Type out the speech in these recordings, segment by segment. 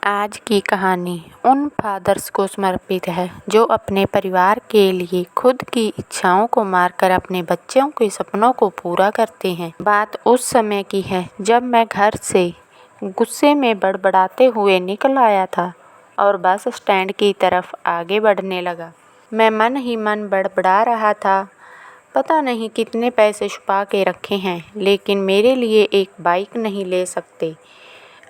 आज की कहानी उन फादर्स को समर्पित है जो अपने परिवार के लिए खुद की इच्छाओं को मारकर अपने बच्चों के सपनों को पूरा करते हैं। बात उस समय की है जब मैं घर से गुस्से में बड़बड़ाते हुए निकल आया था और बस स्टैंड की तरफ आगे बढ़ने लगा। मैं मन ही मन बड़बड़ा रहा था, पता नहीं कितने पैसे छुपा के रखे हैं, लेकिन मेरे लिए एक बाइक नहीं ले सकते।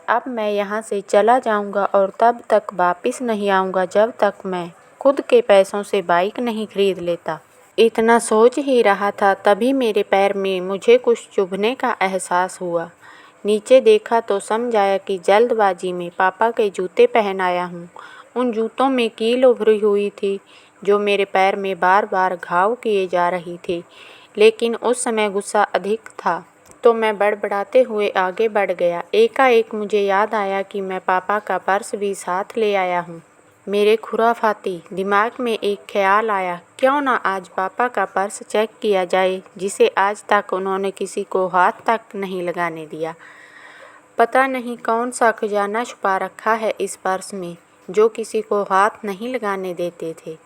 अब मैं यहाँ से चला जाऊँगा और तब तक वापस नहीं आऊँगा जब तक मैं खुद के पैसों से बाइक नहीं खरीद लेता। इतना सोच ही रहा था तभी मेरे पैर में मुझे कुछ चुभने का एहसास हुआ। नीचे देखा तो समझाया कि जल्दबाजी में पापा के जूते पहन आया हूँ। उन जूतों में कील उभरी हुई थी जो मेरे पैर में बार बार घाव किए जा रही थी, लेकिन उस समय गुस्सा अधिक था तो मैं बड़बड़ाते हुए आगे बढ़ गया। एकाएक मुझे याद आया कि मैं पापा का पर्स भी साथ ले आया हूँ। मेरे खुराफाती दिमाग में एक ख्याल आया, क्यों ना आज पापा का पर्स चेक किया जाए जिसे आज तक उन्होंने किसी को हाथ तक नहीं लगाने दिया। पता नहीं कौन सा खजाना छुपा रखा है इस पर्स में जो किसी को हाथ नहीं लगाने देते थे।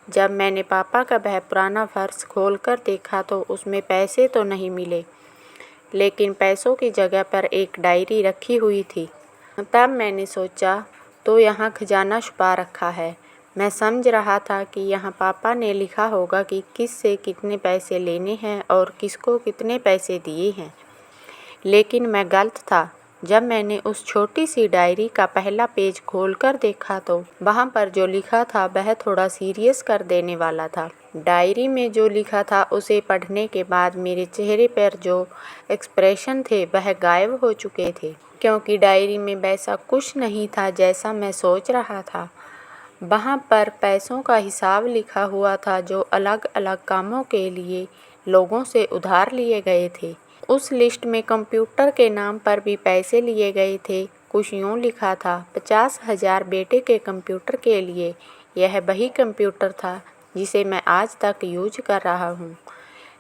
जब मैंने पापा का वह पुराना पर्स खोलकर देखा तो उसमें पैसे तो नहीं मिले, लेकिन पैसों की जगह पर एक डायरी रखी हुई थी। तब मैंने सोचा तो यहाँ खजाना छुपा रखा है। मैं समझ रहा था कि यहाँ पापा ने लिखा होगा कि किस से कितने पैसे लेने हैं और किसको कितने पैसे दिए हैं, लेकिन मैं गलत था। जब मैंने उस छोटी सी डायरी का पहला पेज खोलकर देखा तो वहाँ पर जो लिखा था वह थोड़ा सीरियस कर देने वाला था। डायरी में जो लिखा था उसे पढ़ने के बाद मेरे चेहरे पर जो एक्सप्रेशन थे वह गायब हो चुके थे, क्योंकि डायरी में वैसा कुछ नहीं था जैसा मैं सोच रहा था। वहाँ पर पैसों का हिसाब लिखा हुआ था जो अलग अलग कामों के लिए लोगों से उधार लिए गए थे। उस लिस्ट में कंप्यूटर के नाम पर भी पैसे लिए गए थे। कुछ यूँ लिखा था, 50,000 बेटे के कंप्यूटर के लिए। यह वही कंप्यूटर था जिसे मैं आज तक यूज कर रहा हूँ,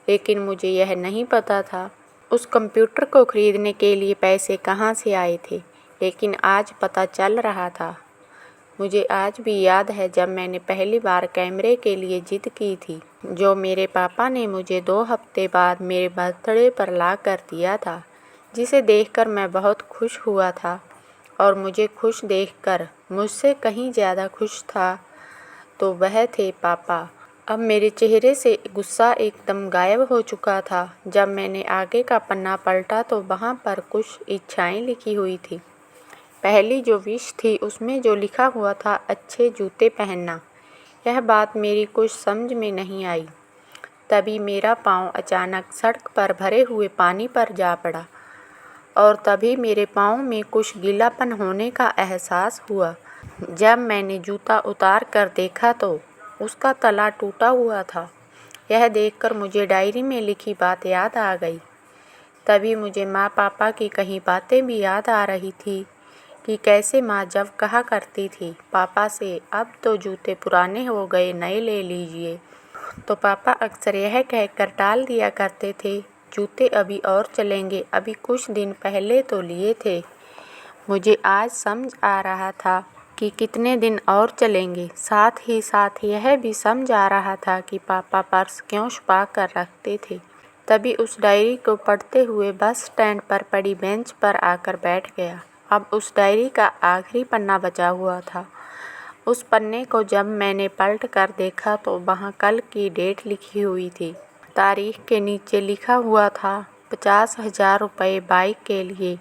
लेकिन मुझे यह नहीं पता था उस कंप्यूटर को खरीदने के लिए पैसे कहाँ से आए थे, लेकिन आज पता चल रहा था। मुझे आज भी याद है जब मैंने पहली बार कैमरे के लिए जिद की थी, जो मेरे पापा ने मुझे 2 हफ्ते बाद मेरे बर्थडे पर ला कर दिया था, जिसे देखकर मैं बहुत खुश हुआ था। और मुझे खुश देखकर मुझसे कहीं ज़्यादा खुश था तो वह थे पापा। अब मेरे चेहरे से गुस्सा एकदम गायब हो चुका था। जब मैंने आगे का पन्ना पलटा तो वहाँ पर कुछ इच्छाएं लिखी हुई थी। पहली जो विश थी उसमें जो लिखा हुआ था, अच्छे जूते पहनना। यह बात मेरी कुछ समझ में नहीं आई। तभी मेरा पाँव अचानक सड़क पर भरे हुए पानी पर जा पड़ा और तभी मेरे पाँव में कुछ गीलापन होने का एहसास हुआ। जब मैंने जूता उतार कर देखा तो उसका तला टूटा हुआ था। यह देखकर मुझे डायरी में लिखी बात याद आ गई। तभी मुझे माँ पापा की कही बातें भी याद आ रही थी कि कैसे माँ जब कहा करती थी पापा से, अब तो जूते पुराने हो गए, नए ले लीजिए, तो पापा अक्सर यह कहकर टाल दिया करते थे, जूते अभी और चलेंगे, अभी कुछ दिन पहले तो लिए थे। मुझे आज समझ आ रहा था कि कितने दिन और चलेंगे। साथ ही साथ यह भी समझ आ रहा था कि पापा पर्स क्यों छुपा कर रखते थे। तभी उस डायरी को पढ़ते हुए बस स्टैंड पर पड़ी बेंच पर आकर बैठ गया। अब उस डायरी का आखिरी पन्ना बचा हुआ था। उस पन्ने को जब मैंने पलट कर देखा तो वहाँ कल की डेट लिखी हुई थी। तारीख के नीचे लिखा हुआ था 50,000 रुपये बाइक के लिए।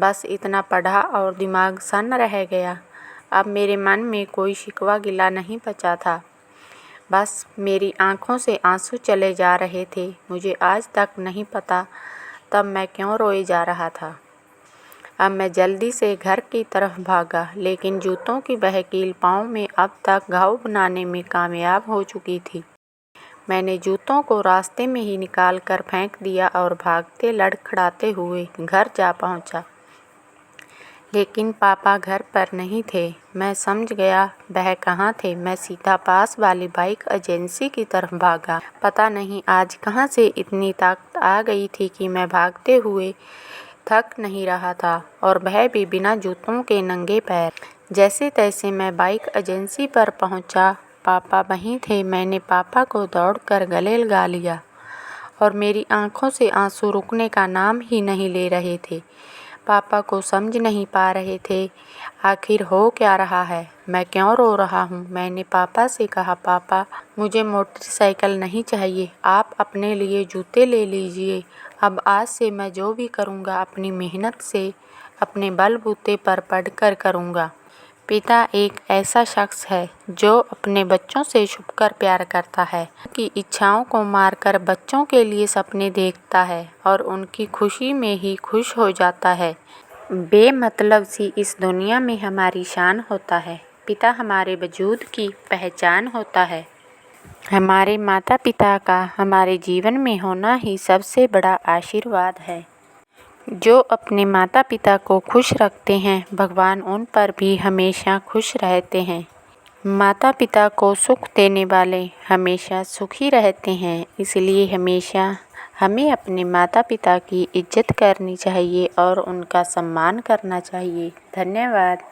बस इतना पढ़ा और दिमाग सन्न रह गया। अब मेरे मन में कोई शिकवा गिला नहीं बचा था, बस मेरी आंखों से आंसू चले जा रहे थे। मुझे आज तक नहीं पता तब मैं क्यों रोए जा रहा था। अब मैं जल्दी से घर की तरफ भागा, लेकिन जूतों की वह कील पाँव में अब तक घाव बनाने में कामयाब हो चुकी थी। मैंने जूतों को रास्ते में ही निकाल कर फेंक दिया और भागते लड़खड़ाते हुए घर जा पहुंचा। लेकिन पापा घर पर नहीं थे। मैं समझ गया वह कहाँ थे। मैं सीधा पास वाली बाइक एजेंसी की तरफ भागा। पता नहीं आज कहाँ से इतनी ताकत आ गई थी कि मैं भागते हुए थक नहीं रहा था और वह भी बिना जूतों के नंगे पैर। जैसे तैसे मैं बाइक एजेंसी पर पहुंचा। पापा वहीं थे। मैंने पापा को दौड़कर गले लगा लिया और मेरी आंखों से आंसू रुकने का नाम ही नहीं ले रहे थे। पापा को समझ नहीं पा रहे थे आखिर हो क्या रहा है, मैं क्यों रो रहा हूँ। मैंने पापा से कहा, पापा मुझे मोटरसाइकिल नहीं चाहिए, आप अपने लिए जूते ले लीजिए। अब आज से मैं जो भी करूँगा अपनी मेहनत से अपने बलबूते पर पढ़कर करूँगा। पिता एक ऐसा शख्स है जो अपने बच्चों से छुपकर प्यार करता है, उनकी इच्छाओं को मारकर बच्चों के लिए सपने देखता है और उनकी खुशी में ही खुश हो जाता है। बेमतलब सी इस दुनिया में हमारी शान होता है। पिता हमारे वजूद की पहचान होता है। हमारे माता पिता का हमारे जीवन में होना ही सबसे बड़ा आशीर्वाद है। जो अपने माता पिता को खुश रखते हैं, भगवान उन पर भी हमेशा खुश रहते हैं। माता पिता को सुख देने वाले हमेशा सुखी रहते हैं। इसलिए हमेशा हमें अपने माता पिता की इज्जत करनी चाहिए और उनका सम्मान करना चाहिए। धन्यवाद।